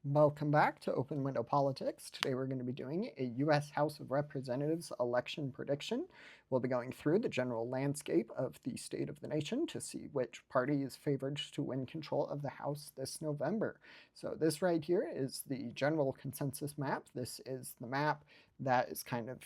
Welcome back to Open Window Politics. Today we're going to be doing a U.S. House of Representatives election prediction. We'll be going through the general landscape of the state of the nation to see which party is favored to win control of the House this November. So this right here is the general consensus map. This is the map that is kind of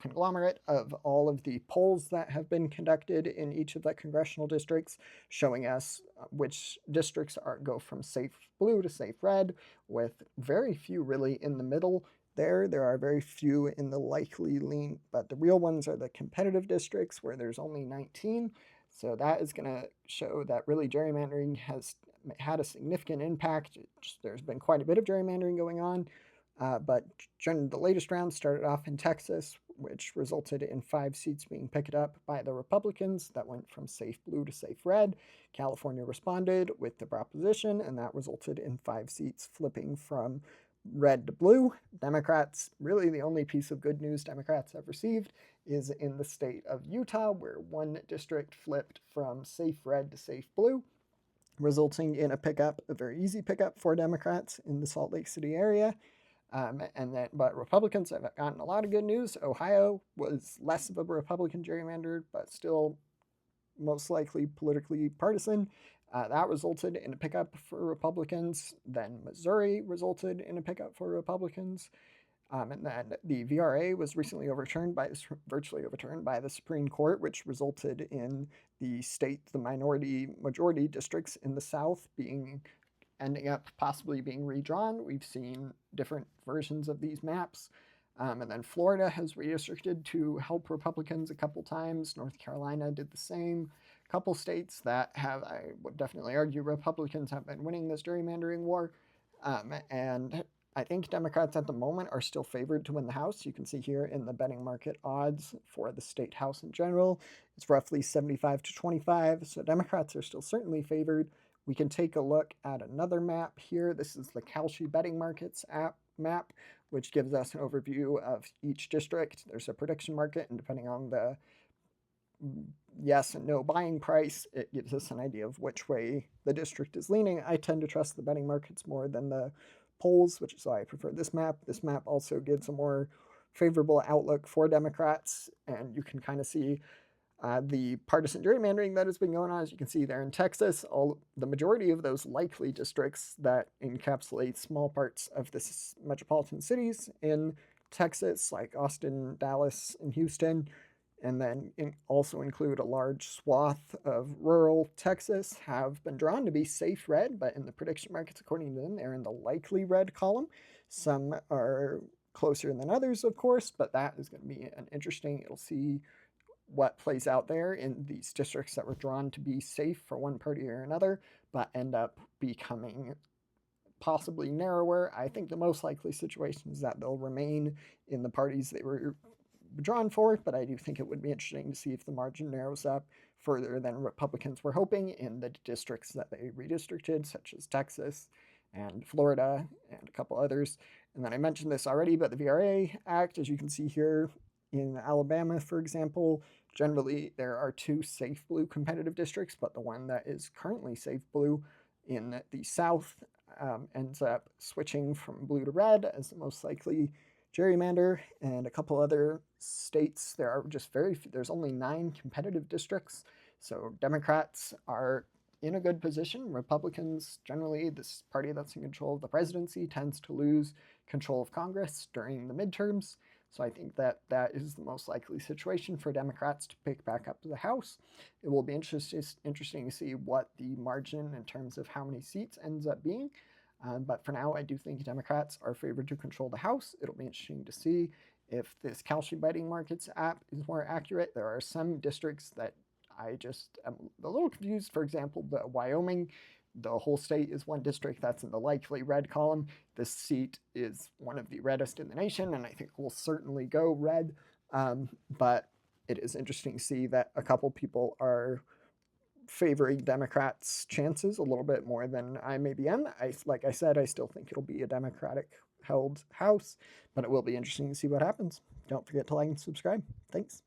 conglomerate of all of the polls that have been conducted in each of the congressional districts, showing us which districts go from safe blue to safe red, with very few really in the middle. There are very few in the likely lean, but the real ones are the competitive districts where there's only 19. So that is going to show that really gerrymandering has had a significant impact. There's been quite a bit of gerrymandering going on. But the latest round started off in Texas, which resulted in 5 seats being picked up by the Republicans. That went from safe blue to safe red. California responded with the proposition, and that resulted in 5 seats flipping from red to blue. Democrats, really the only piece of good news Democrats have received is in the state of Utah, where one district flipped from safe red to safe blue, resulting in a very easy pickup for Democrats in the Salt Lake City area. But Republicans have gotten a lot of good news. Ohio was less of a Republican gerrymander, but still most likely politically partisan. That resulted in a pickup for Republicans. Then Missouri resulted in a pickup for Republicans. And then the VRA was recently virtually overturned by the Supreme Court, which resulted in the majority districts in the South ending up possibly being redrawn. We've seen different versions of these maps. And then Florida has redistricted to help Republicans a couple times. North Carolina did the same. A couple states that I would definitely argue Republicans have been winning this gerrymandering war. And I think Democrats at the moment are still favored to win the House. You can see here in the betting market odds for the state House in general, it's roughly 75 to 25. So Democrats are still certainly favored. We can take a look at another map here. This is the Kalshi Betting Markets map, which gives us an overview of each district. There's a prediction market, and depending on the yes and no buying price, it gives us an idea of which way the district is leaning. I tend to trust the betting markets more than the polls, which is why I prefer this map. This map also gives a more favorable outlook for Democrats, and you can kind of see the partisan gerrymandering that has been going on. As you can see there in Texas, the majority of those likely districts that encapsulate small parts of the metropolitan cities in Texas, like Austin, Dallas, and Houston, and then also include a large swath of rural Texas, have been drawn to be safe red, but in the prediction markets, according to them, they're in the likely red column. Some are closer than others, of course, but that is going to be it'll see what plays out there in these districts that were drawn to be safe for one party or another, but end up becoming possibly narrower. I think the most likely situation is that they'll remain in the parties they were drawn for, but I do think it would be interesting to see if the margin narrows up further than Republicans were hoping in the districts that they redistricted, such as Texas and Florida and a couple others. And then I mentioned this already, but the VRA Act, as you can see here, in Alabama, for example, generally there are 2 safe blue competitive districts, but the one that is currently safe blue in the South ends up switching from blue to red as the most likely gerrymander. And a couple other states, there are just very few, there's only 9 competitive districts. So Democrats are in a good position. Republicans, generally, this party that's in control of the presidency, tends to lose control of Congress during the midterms. So I think that is the most likely situation for Democrats to pick back up to the House. It will be interesting to see what the margin in terms of how many seats ends up being. But for now, I do think Democrats are favored to control the House. It'll be interesting to see if this Kalshi Betting Markets app is more accurate. There are some districts that I just am a little confused. For example, the Wyoming, the whole state is one district that's in the likely red column. This seat is one of the reddest in the nation, and I think will certainly go red. But it is interesting to see that a couple people are favoring Democrats' chances a little bit more than I maybe am. Like I said, I still think it'll be a Democratic-held House, but it will be interesting to see what happens. Don't forget to like and subscribe. Thanks.